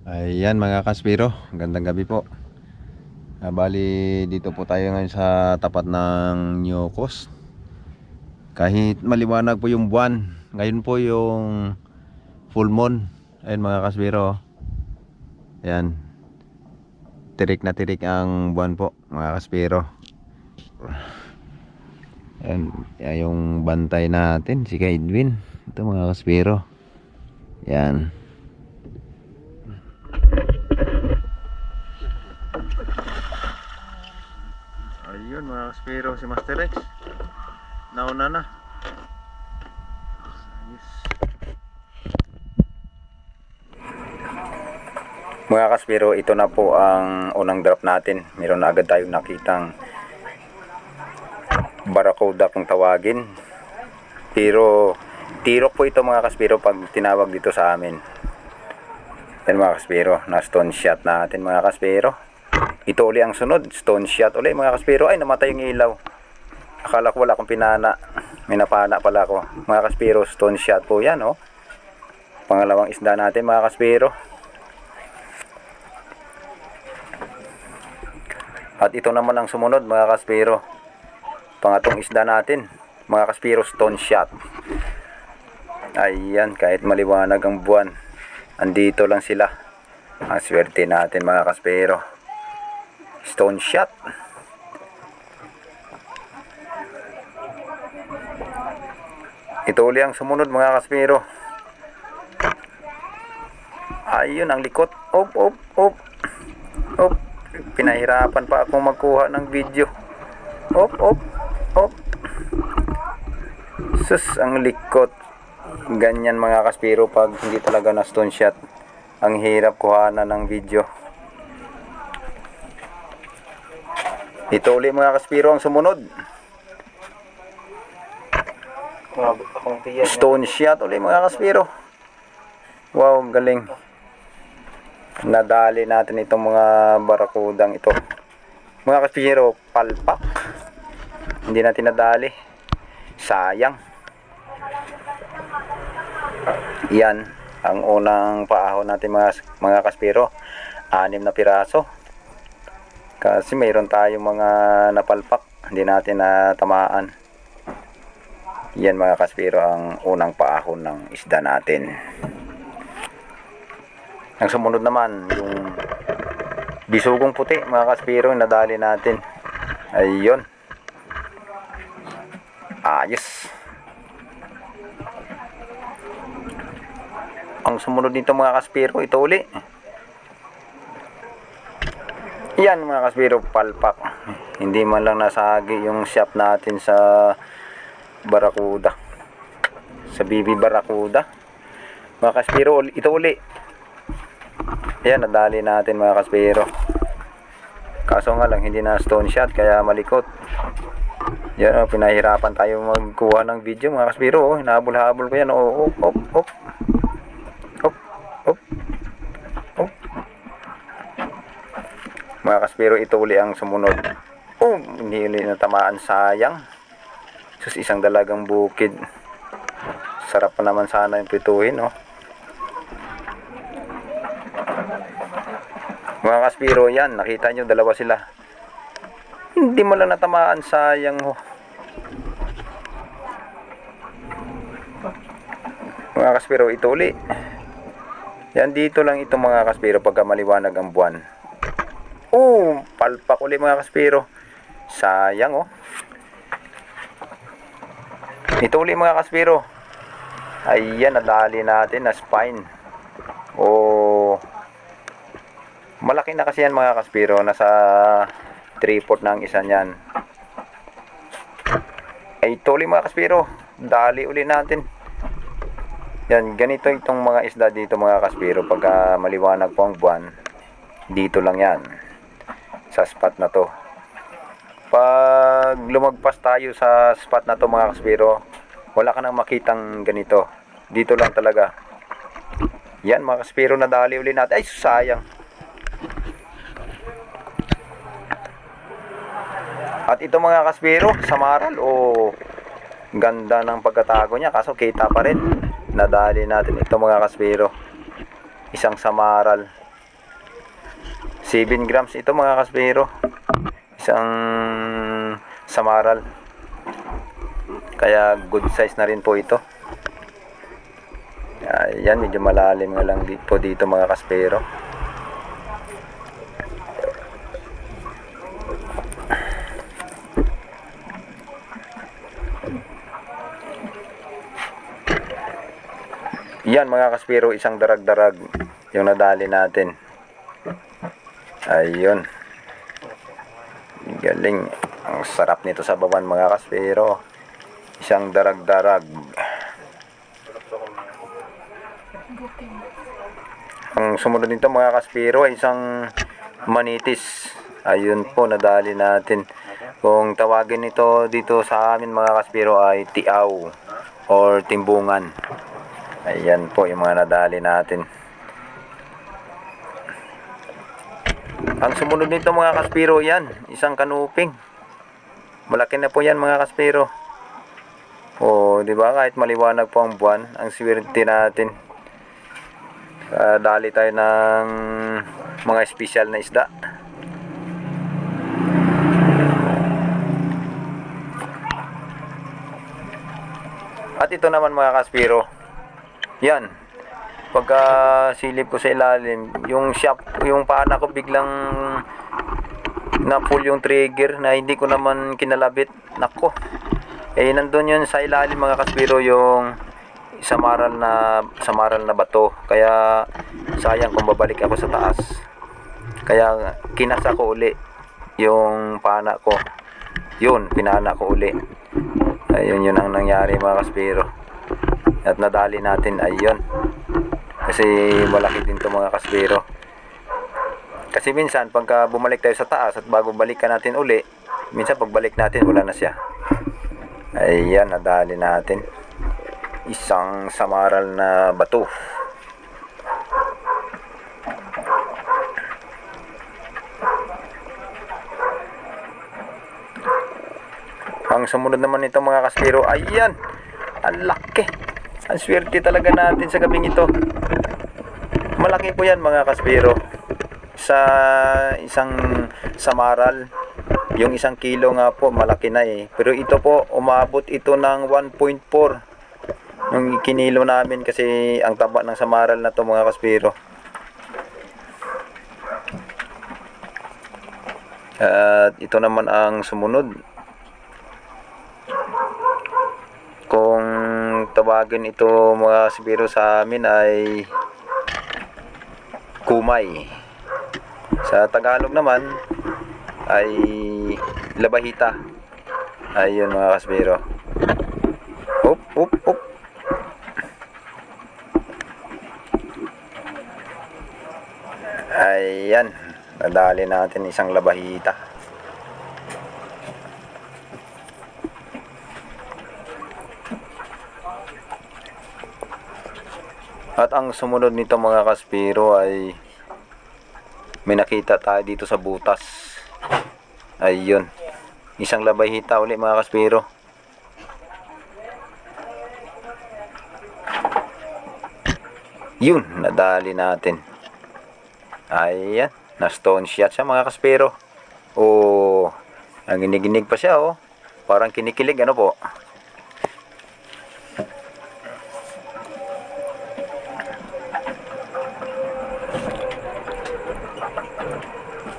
Ayan mga kaspiro, gandang gabi po. Bali dito po tayo ngayon sa tapat ng Nyokos. Kahit maliwanag po yung buwan, ngayon po yung full moon. Ayan mga kaspiro. Ayan, tirik na tirik ang buwan po mga kaspiro. Ayan, yung bantay natin si Kaidwin. Ito mga kaspiro. Ayan. Ayun mga kaspiro, si Master X nauna na. Ayos. Mga kaspiro, ito na po ang unang drop natin. Meron na agad tayong nakitang Barracuda kung tawagin. Pero tirok po ito mga kaspiro pag tinawag dito sa amin. Yan mga kaspiro, na stone shot natin mga kaspiro. Ito uli ang sunod, stone shot uli mga kaspiro. Ay, namatay yung ilaw. Akala ko wala akong pinana. May napana pala ako. Mga kaspiro, stone shot po yan, oh. Pangalawang isda natin mga kaspiro. At ito naman ang sumunod mga kaspiro. Pangatong isda natin mga kaspiro, stone shot. Ayan, kahit maliwanag ang buwan, andito lang sila. Ang swerte natin mga kaspiro, stone shot. Ito uli ang sumunod mga kaspiro. Ayun ang likot. Op. Pinahirapan pa akong magkuha ng video. Op. Sus, ang likot. Ganyan mga kaspiro pag hindi talaga na stone shot. Ang hirap kuhanan ng video. Ito uli mga kaspiro ang sumunod. Stone shot uli mga kaspiro. Wow, galing. Nadali natin itong mga barakudang ito. Mga kaspiro, palpak. Hindi natin nadali. Sayang. Yan ang unang paahon natin mga kaspiro. 6 na piraso. Kasi mayroon tayong mga napalpak. Hindi natin natamaan. Yan mga kaspiro ang unang paahon ng isda natin. Ang sumunod naman yung bisugong puti mga kaspiro, nadali natin. Ayun. Ayos. Ang sumunod nito mga kaspiro, ito uli. Yan mga kaspiro, palpak. Hindi man lang nasagi yung shop natin sa Barracuda, sa BB Barracuda mga kaspiro. Ito uli. Ayan, nadali natin mga kaspiro. Kaso nga lang hindi na stone shot kaya malikot. Yan, pinahirapan tayo magkuha ng video mga kaspiro. Hinahabol-habol ko yan. Op. Mga kaspiro, ito uli ang sumunod. Hindi uli natamaan, sayang. Sus, isang dalagang bukid. Sarap pa naman sana yung pituhin, oh. Mga kaspiro, yan, nakita nyo, dalawa sila. Hindi mo lang natamaan, sayang, oh. Mga kaspiro, ito uli. Yan, dito lang ito mga kaspiro pagka maliwanag ang buwan. Palpak uli mga kaspiro. Sayang, oh. Ito uli mga kaspiro. Ayan, nadali natin na spine. Malaki na kasi yan mga kaspiro. Nasa 3/4 na ang isa niyan. Ito uli mga kaspiro. Dali uli natin. Yan, ganito itong mga isda dito mga kaspiro. Pagka maliwanag po ang buwan, dito lang yan. Sa spot na to. Pag lumagpas tayo sa spot na to mga kaspiro, wala ka nang makitang ganito. Dito lang talaga. Yan mga kaspiro, nadali uli natin. Ay, sayang. At ito mga kaspiro, samaral. Ganda ng pagkatago niya. Kaso kita pa rin. Nadali natin ito mga kaspiro. Isang samaral. 7 grams ito mga kaspero. Isang samaral. Kaya good size na rin po ito. Ayan, medyo malalim nga lang po dito mga kaspero. Yan mga kaspero, isang darag-darag yung nadali natin. Ayun. Galing. Ang sarap nito sa bawan mga kaspero. Isang darag-darag. Ang sumunod nito mga kaspero ay isang manitis. Ayun po, nadali natin. Kung tawagin nito dito sa amin mga kaspero ay tiaw or timbungan. Ayan po yung mga nadali natin. Ang sumunod nito mga kaspero, yan, isang kanuping. Malaki na po yan mga kaspero. O, di ba, kahit maliwanag po ang buwan, ang swerte natin. Dali tayo ng mga espesyal na isda. At ito naman mga kaspero, yan, pagka silip ko sa ilalim, yung pana ko biglang na pull yung trigger na hindi ko naman kinalabit. Nako, nandun yun sa ilalim mga kaspero, yung samaral na bato. Kaya sayang kung babalik ako sa taas. Kaya kinasa ko uli yung pana ko. Yun, pinana ko uli. Ayun, yun ang nangyari mga kaspero. At nadali natin, ayun. Kasi malaki din to mga kaspero. Kasi minsan pagka bumalik tayo sa taas at bago balikan natin uli, minsan pagbalik natin wala na siya. Ayan, nadali natin. Isang samaral na bato. Ang sumunod naman nito mga kaspero, ayan, ang laki. Ang swerte talaga natin sa gabing ito. Malaki po yan mga kaspero. Sa isang samaral, yung 1 kilo nga po, malaki na eh. Pero ito po, umabot ito ng 1.4. Yung kinilo namin kasi ang taba ng samaral na to mga kaspero. At ito naman ang sumunod. Kung tawagin ito mga kaspero sa amin ay kumay. Sa Tagalog naman ay labahita. Ayun mga kaspero. Up, up, up. Ayan, nadali natin isang labahita. At ang sumunod nito mga kaspero ay may nakita tayo dito sa butas. Ayun, isang labahita uli mga kaspero. Yun, nadali natin. Ayan, na stone shot siya mga kaspero. Oh, ang giniginig pa siya oh. Parang kinikilig ano po.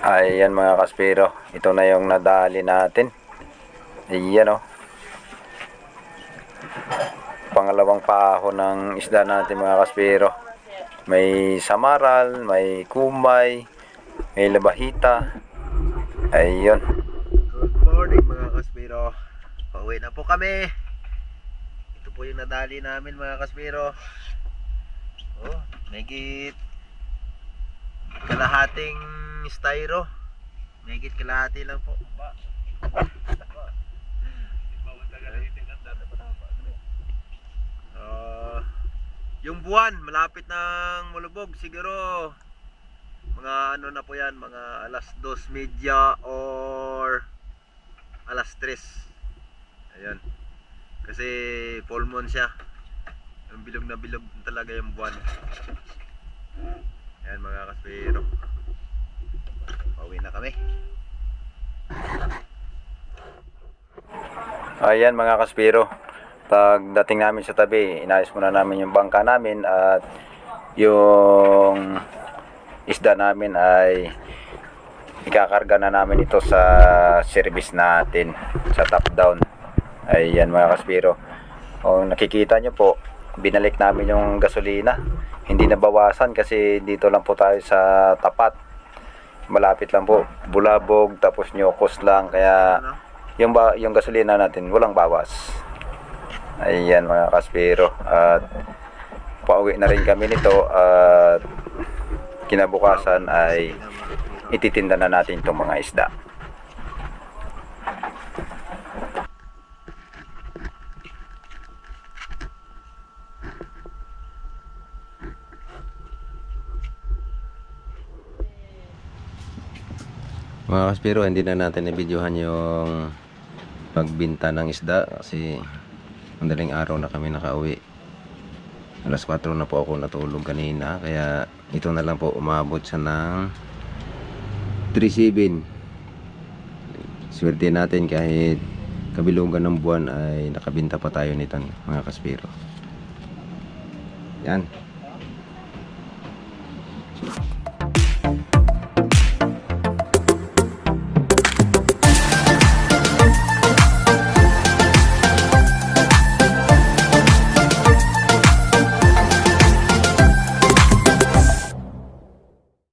Ayan mga kaspero, ito na yung nadali natin. Ayan oh. Pangalawang paho ng isda natin mga kaspero. May samaral, may kumay, may labahita. Ayun. Good morning mga kaspero. Pauwi na po kami. Ito po yung nadali namin mga kaspero. Oh, megit kalahating styro. Megit kalahati lang po. Yung buwan malapit ng mulubog, siguro mga ano na po yan, mga alas 2:30 or alas 3. Ayun, kasi full moon siya, yung bilog na bilog talaga yung buwan. Ayan mga kaspero. Pauwi na kami. Ayan mga kaspiro, pagdating namin sa tabi, inayos muna namin yung bangka namin at yung isda namin ay ikakarga na namin ito sa service natin sa top down. Ayan mga kaspiro, kung nakikita nyo po, binalik namin yung gasolina, hindi nabawasan kasi dito lang po tayo sa tapat, malapit lang po, Bulabog tapos Nyokos lang, kaya yung gasolina natin walang bawas. Ayan mga kaspiro, at pauwi na rin kami nito at kinabukasan ay ititinda na natin itong mga isda. Mga kaspiro, hindi na natin i-videohan yung pagbinta ng isda kasi madaling araw na kami nakauwi. Alas 4 na po ako natulog kanina, kaya ito na lang po, umabot siya ng 3.7. Swerte natin kahit kabilugan ng buwan ay nakabinta pa tayo nito mga kaspiro. Yan.